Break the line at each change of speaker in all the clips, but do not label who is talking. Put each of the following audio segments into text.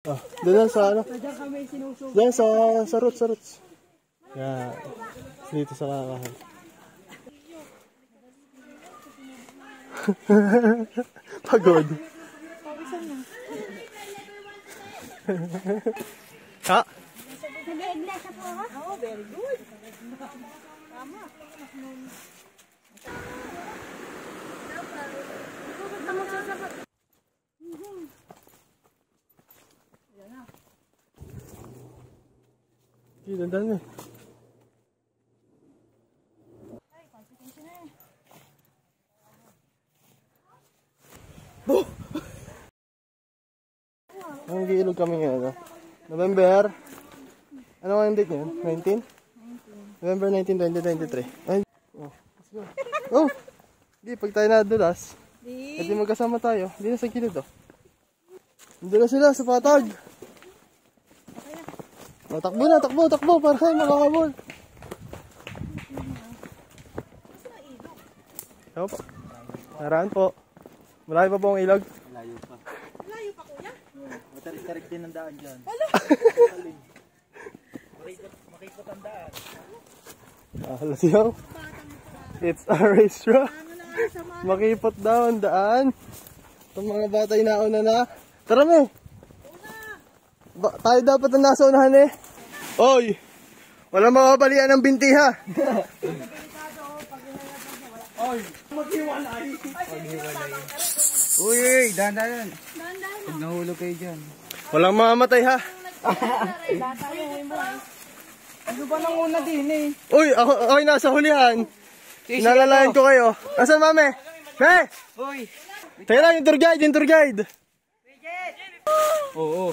Ah, doon lang sa ano?
Diyan kami sinusubo.
Diyan sa roots. Yan. Dito sa kakahan. Pagod.
Pawisan na.
Ha?
Oh, very good. Tama.
Dandan eh. Ang giilog kami ngayon. November. Ano nga yung date niyan? 19? November 19, 2023. Ay. Oh, let's go. Oh! Di, pag tayo nadulas, pwede magkasama tayo. Di na sa kilid oh. Hindi na sila sa patag. Oh, takbo para kayo makakabol. Ako po. Naraan po. Malayo pa po ang ilog.
Layo pa kuya?
Matarik-tarik din ang daan dyan. Makikot ang daan.
Let's go. It's a racetrack. Makipot daw ang daan. Itong mga bata ay nauna na. Tara mo. Tayo dapat ang nasa unahan eh. Oy! Walang makabalian ng binti ha.
Oy! Maghiwalay! Uy! Dahan-dahan! Huwag nahulog kayo dyan.
Walang mamamatay ha.
Ano ba nang una din eh?
Uy! Ako'y nasa hulihan. Nalalayan ko kayo. Asan mami? Me!
Uy!
Tayo lang yung tour guide.
Oo.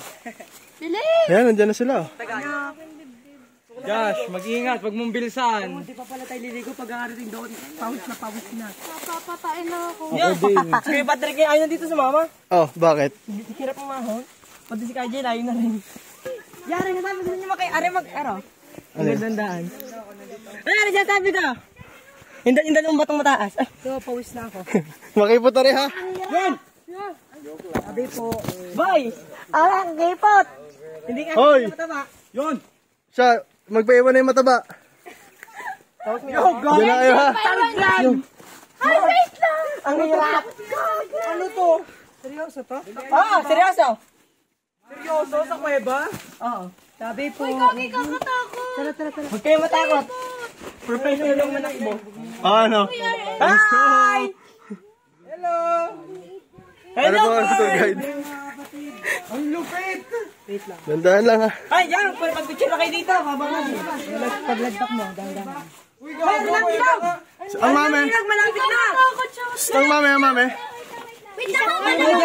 Yan, nandiyan na sila.
Josh, mag-iingat. Huwag mong bilisan.
Hindi pa pala tayo liligo pag nakarating doon. Pawis na. Papapatain lang ako.
Ako din. Sige, Patrick, ayaw na dito sa mama.
Oh, bakit?
Hirap ang mahon. Pati si KJ, ayaw na rin. Yari na sabi sa inyo makay-ari mag-aro. Ang gandaan. Ano dyan sabi ko? Hindan yung batong mataas.
So, pawis na ako.
Makipot na rin ha.
Yan!
Sabi po.
Boy! Alang, gipot! Hindi ka
Hoy!
mataba. Yun!
Siya, magpaiwan na yung mataba.
Yo,
Diyan na kayo ha.
Ay, wait lang!
Ang hirap!
Ano to? Seryoso to?
Oo, seryoso! Seryoso sa kuweba? Oo.
Sabi po.
Uy, kami kakatakot.
Tara.
Huwag kayo matakot. Professional yung manak mo.
Ano?
Hi! Hello!
Ano po ang tour guide?
Ang lupit!
Dandahan lang ha.
Ay, yan! Pag-picture na kayo dito. Habang
Paglagdak mo, dandan.
Uy, gago!
Ang mami.
Malapit na!
Ang mami.
Wait lang,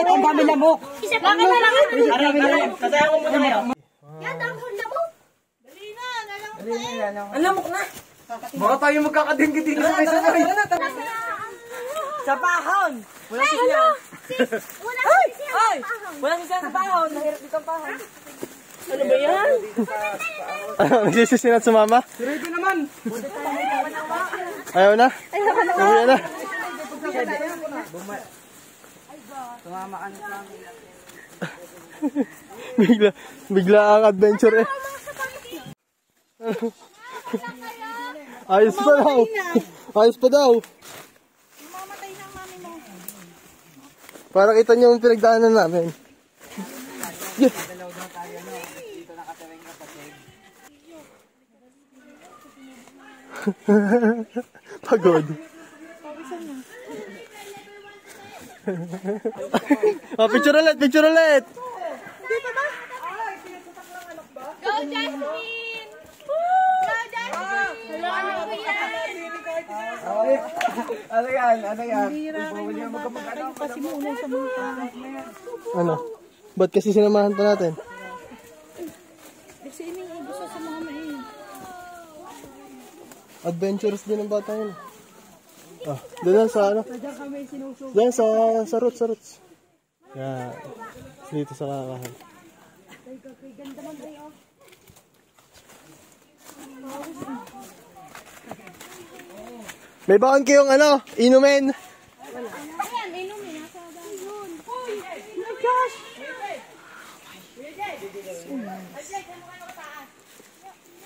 Ang dami lamok.
isa pa ka na lang.
Aray! Kasaya ko muna kayo.
Yan, ang hunda mo. Dali na,
Ang lamok na! Baka tayo magkakadinggi dito sa isa na rin. Sa pahon! Wala si siya.
Wala
Ay!
kasi
Ay! Wala si siya sa pahon. Nahirap dito ang pahon. Ano ba yan?
Ano, nagsisisinat sa mama?
Ready naman!
Ayaw na? Uwi na?
Tumama ka na lang.
bigla ang adventure eh. Ayos pa daw.
mamatay na ang mami mo.
Para kita niyo yung pinagdaanan namin. Yeah. Pagod. Oh, picture ulit.
Go, Jasmine! Go, Jasmine! Hello, ano ba yan?
Ano yan?
Kasi muna sa mga
Ano? Ba't kasi sinamahan pa natin?
Kasi ini gusto sa mga main.
Adventurous din ang bata yun. Ah, doon lang sa ano?
Diyan kami sinusubo.
Diyan sa roots. Yan. Dito sa kakahan.
Ganda man tayo.
May baon kayong ano? Inumin?
Ayan, inumin. Nasa dahon. Uy!
My gosh!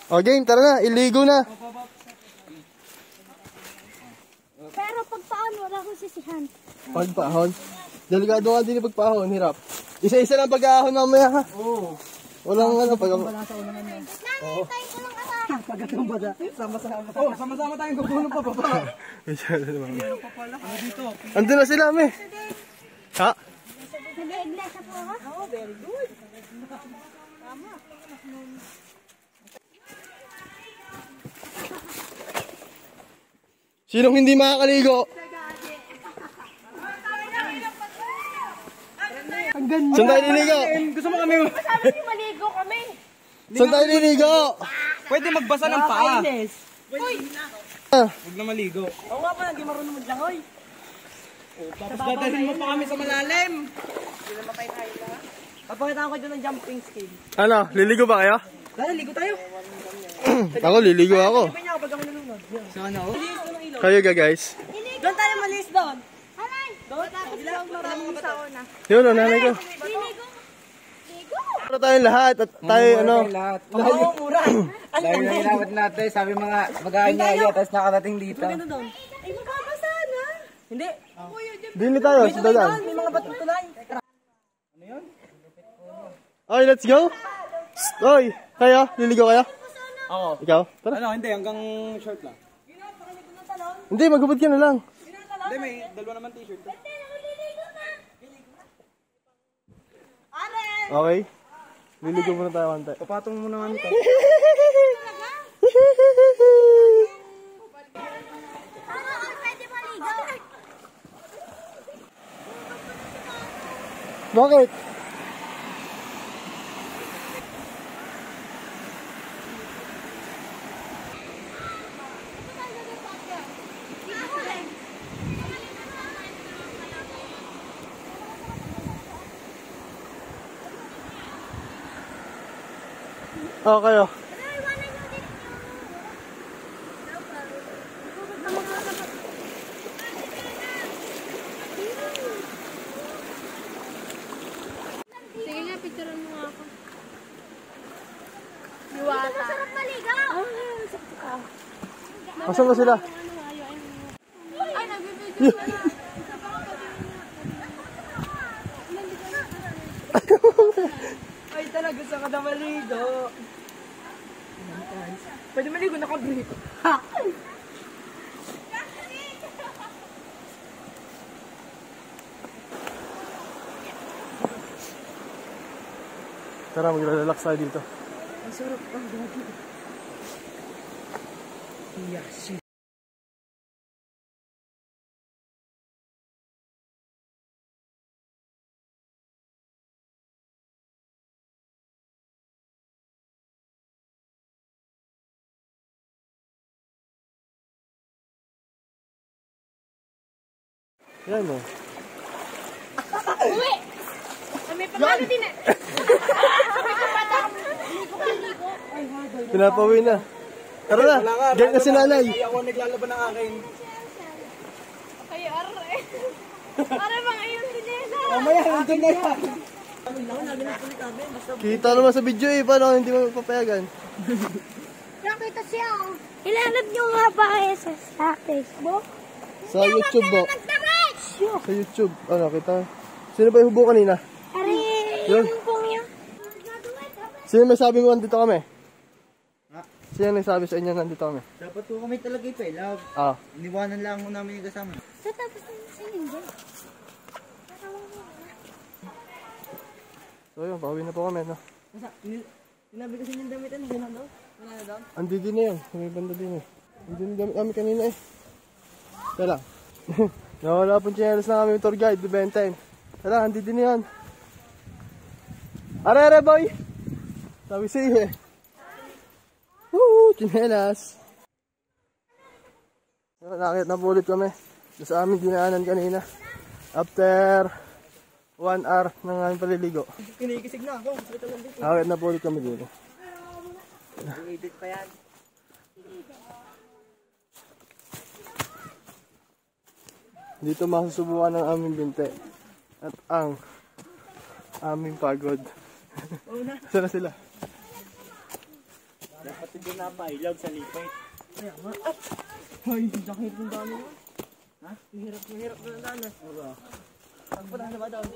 O game, tara na, iligo na.
Pero pag paano, wala akong sisihan.
Pagpaahon. Delikado nga din yung pagpaahon, hirap. Isa-isa lang pag-aahon mamaya ha. Oo. Walang ano, pag...
Nangintayin ko lang ata.
Pagkatong bada. Sama-sama. Oh, sama-sama tayong gugulong pa baba.
Andun na sila, me. Ha?
Nag-iiglesa po ha? Oo, very good.
Sinong hindi makakaligo? Saan tayo liligo?
Gusto mo kami?
Sabi ko maligo kami.
Saan tayo liligo?
Pwede magbasa ng paa. Huwag na maligo. Oo nga pa, hindi marunong maglangoy. Tapos dadalhin mo pa kami sa malalim. Papakita ko dyan ng jumping skill.
Ano, liligo ba kayo?
Dahil, ligo tayo.
Ako, liligo ako.
Sabi niya kapag kami nalunod. Sana ako.
Kayo ga guys.
Doon tayo malis doon.
Alay! Doon tapos lang maraming sa una.
Yun, nanay ko.
Liligo. Ligo.
Para tayong lahat at tayo ano.
Oo, mura.
Dahil na inawat natin, sabi mga mag-aanyaya, tapos nakarating dito.
Maganda doon.
Ay, magkakasa na.
Hindi.
Dili tayo, sa dadan.
May mga bato tulay.
Okay, let's go. Oy, kayo, liligo kayo?
Oo.
Ikaw? Tara.
Ano, hindi, hanggang short lang.
Hindi, maghubad ka na lang.
Hindi, may dalawa naman t-shirt.
Okay. Liligo muna tayo kante.
Papatong mo naman ito.
Pwede maligo.
Bakit? Oh, kayo.
Sige nga, picturean mo nga ako. Diwata. Masarap maligaw.
Asan ba sila?
Ay, nagbibidyo ka na.
Ay, talaga sa kada maligo. Pwede maligo, naka-brief. Ha!
Tara, mag-relax tayo dito.
Ang sarap ang gagi. Yes.
Yan o.
Uwi! May pagkano din eh.
Pinapawi na. Tara na, get na si nanay.
Kaya ako naglalaban ng akin.
Kayo, arre. Arre, mga iyong sinila.
Mamaya, hanggang na yan.
Kita naman sa video eh, paano hindi mo papayagan?
Nakita siya. Ilalab niyo nga ba kayo sa Facebook?
Sa YouTube ba?
Magdamage!
Sa YouTube. Ano, kita? Sino ba yung hubo kanina?
Are,
Yun.
yung pong yun.
Sino may sabi mo nandito kami? Sino nagsabi sa inyo nandito kami?
Dapat po kami talaga ipelab.
Ah.
Iniwanan lang mo namin yung kasama.
Tatapos na sa hindi.
So yun, pauwi na po kami, no?
Sinabi kasi yung damitan, hindi na daw. Wala na daw.
Andi din na yan, may banda din eh. Hindi din gamit kami kanina eh. Tala. Nawala pong chinelas na kami yung tour guide, the Bentime. Tala, andi din na yan. Are, boy! Sabi sa'yo eh. Woo! Chinelas! Nakakit na po ulit kami. Doon sa aming dinaanan kanina. After 1 hour ng aming paliligo.
Kinikisig na ako.
Nakakit na po ulit kami dito.
I-edit pa yan.
Dito masusubukan ng aming binte at ang aming pagod. Saan na sila?
Dapat hindi na pa ilog sa lipay. Kaya nga. Ay, sakit ng dami mo. Ha? Mahirap na daan. Pagpunta na ba doon?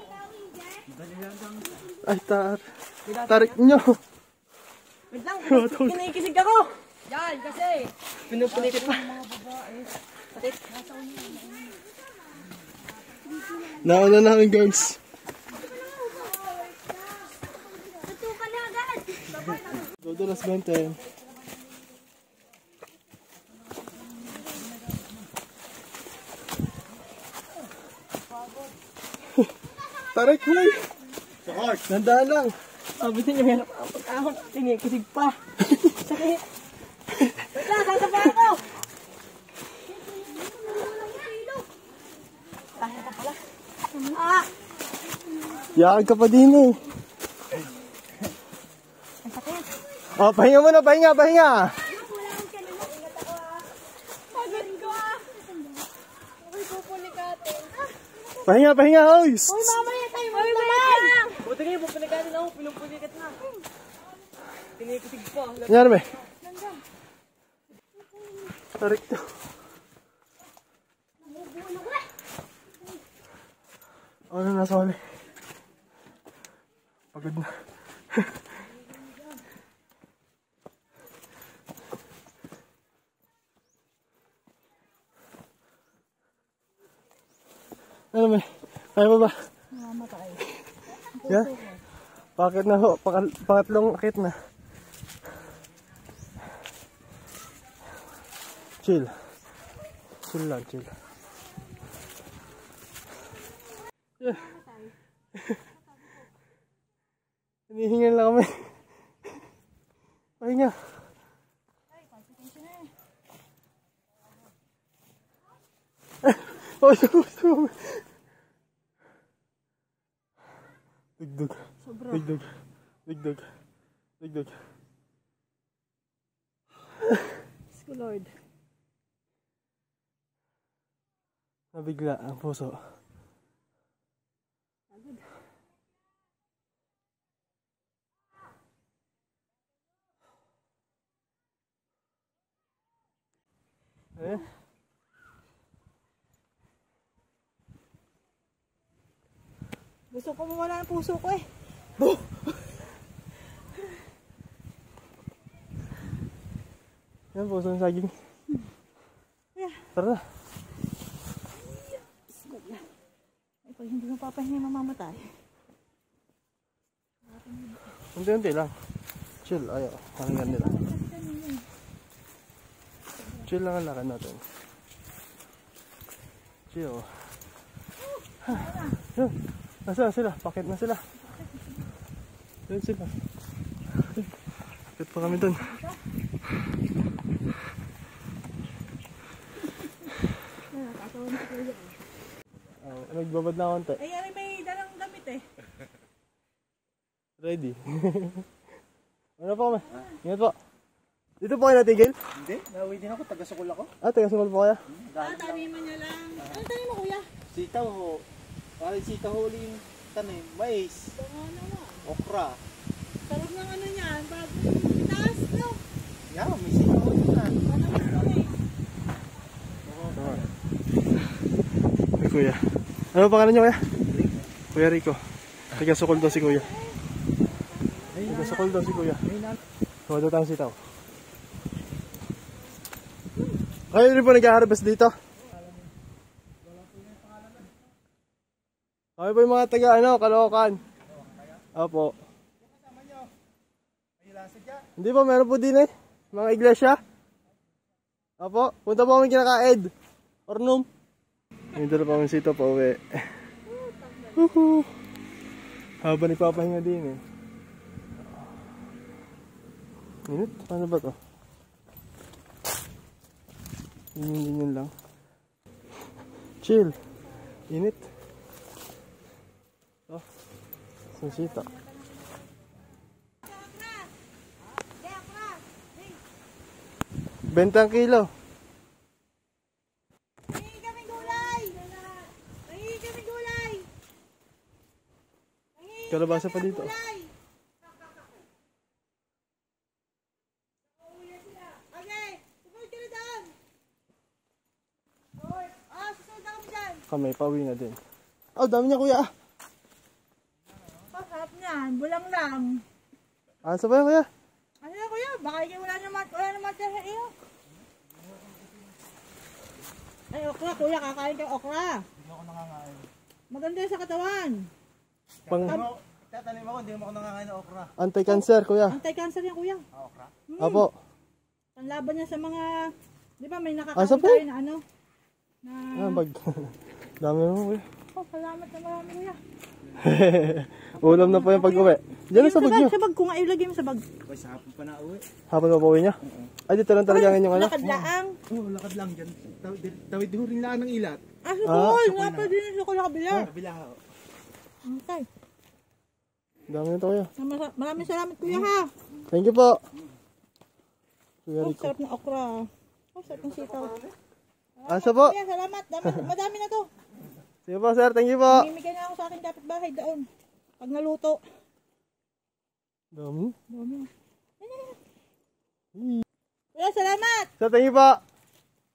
Ay, tarik nyo.
Wait lang, kinikisig ako. Yan, kasi. Pinupulikit pa.
Nauna namin girls. Dudulas 20. Tarik mo eh. Nandaan lang.
Sabi niya, meron pa ang pag-ahon. Kinikisig pa. Sakit. Wait lang, sasapa ako. Kaya ka pala.
Yakag ka pa din eh. Oh, pahinga muna, pahinga.
Pagod ko Uy, pupulik ate.
Pahinga, oy.
Uy, mamaya tayo magtaman.
Buti kayo, pupulikatin ako. Pinupulikat na. Kinikisig pa.
Nangyari ba? Tarik to. Ano na soli? Pagod na. Ano ba? Kaya mo ba?
Mamatay.
Yeah? Pakit na ho. Pangatlong akit na. Chill. Chill lang, chill. Yeah. Hinihingan lang kami. Pahinga. Oh, Dugdug. Dugdug. Dugdug. Dugdug.
Diyos ko, Lord.
Nabigla ang puso. Eh?
Gusto ko mawala ang puso ko eh.
Yan, puso ng saging. Tara na.
Ay, pag hindi mo papahinga, mamamatay.
Unti-unti lang. Chill, ayaw. Pakinggan nila. Chill lang ang lakad natin. Chill. Yun. Nasaan sila? Pakit na sila. Yun sila. Pakit pa kami dun. Nagbabad na konti.
Ay, ay, may dalang damit eh.
Ready. Ano po kami? Ingat po. Dito po kayo natigil?
Hindi, nauwi din ako, taga-sukul ako.
Ah, taga-sukul po kaya?
Tabi mo niya lang. Ano tayo mo, kuya?
Sitaw ho. Parang sitaw ho uling tanim. Mais. Okra.
Sarap ng ano niyan. Bago taas, no?
Yan, may sitaw ho din na.
Ay, kuya. Ano pangalan niyo, kuya? Kuya Rico. Taga-sukul daw si kuya. Taga-sukul daw si kuya. Kuha daw tayong sitaw. Kayo rin po nag-harvest dito? Kami po yung mga taga Caloocan. Opo. Hindi po, meron po din eh. Mga iglesia. Opo, punta po kami kinaka-Ed. Ornum. Hindi na pa kami sito pa uwi. Haba ni papahinga din eh. Init? Paano ba to? Ganyan lang. Chill. Init. Oh. Sansita. Bentang kilo.
Hingi kami gulay. Hingi kami gulay.
Kalabasa pa dito.
Gulay.
Kami, pauwi na din. Oh, dami niya kuya.
Sarap niyan, bulang lang.
Asa ba yan kuya?
Ano yan kuya? Baka wala naman siya sa iyo. Ay, okra kuya, kakain kayo okra.
Hindi ako nangangain.
Maganda yan sa katawan.
Pang
Tatanim ako, hindi mo ako nangangain ng okra.
anti-cancer kuya.
Anti-cancer yan kuya.
Okra?
Apo.
Panlaban niya sa mga, di ba may
Asa
nakakain
po?
tayo na ano? Na,
Bag. Dami mo kuya.
oh, salamat na marami kuya.
Ulam na po yung pag-uwi. Diyan na sa bag niyo.
Sa bag, kung ilagay mo sa bag.
Boy, sa hapon pa na uwi.
Hapon pa pauwi niya? Ay, dito lang talaga yung ano?
Lakad laang.
Oo, lakad lang dyan. Tawid ho rin lang ng ilat.
Ah, sukol. Nga pa din yung sukol sa kabila.
Kabila ho.
Okay.
Dami nito kuya.
Maraming salamat kuya ha.
Thank you po. Kuya
Oh,
Rico.
sarap ng okra. Oh, sarap ng sitaw.
Asa po?
Kuya, salamat. Madami na to.
Sige po sir, thank you po.
Mimigay na ako sa akin dapat bahay doon. Pag naluto.
Dami.
Dami. Kuya, salamat.
Sir, thank you po.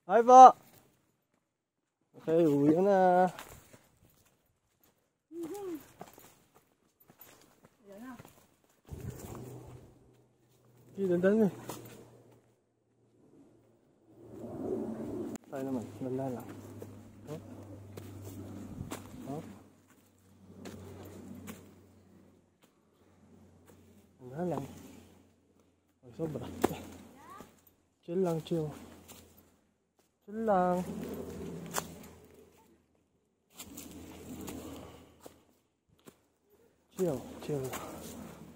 Hi po. Okay, uwi na. Okay, dandan eh. Tayo naman, dandan lang. Oh. Oh. Dandan lang. Ay, sobra. Chill lang, chill. Chill lang. Chill, chill.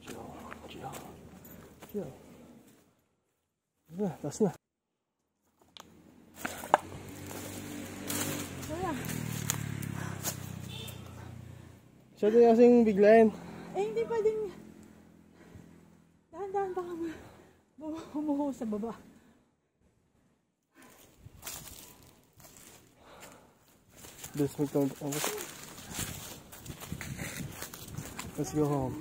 Chill, chill. Chill. Taas na. Siya din kasing biglayin.
Eh, hindi pwedeng. Dahan-dahan baka humuho sa baba.
Let's make them. Let's go home.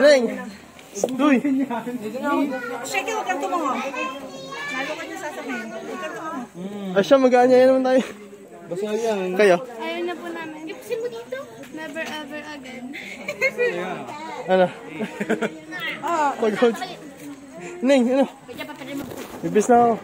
Ring! Duy!
Sige, huwag kang tumango. Lalo ka niya sasabihin. Huwag kang tumango.
Asya, mag-aanyaya naman tayo. Basta yan. Kayo?
Ayaw na po namin. Ipusin mo dito. Never ever again.
Ano? Pagod. Ning, ano? Bibis na ako.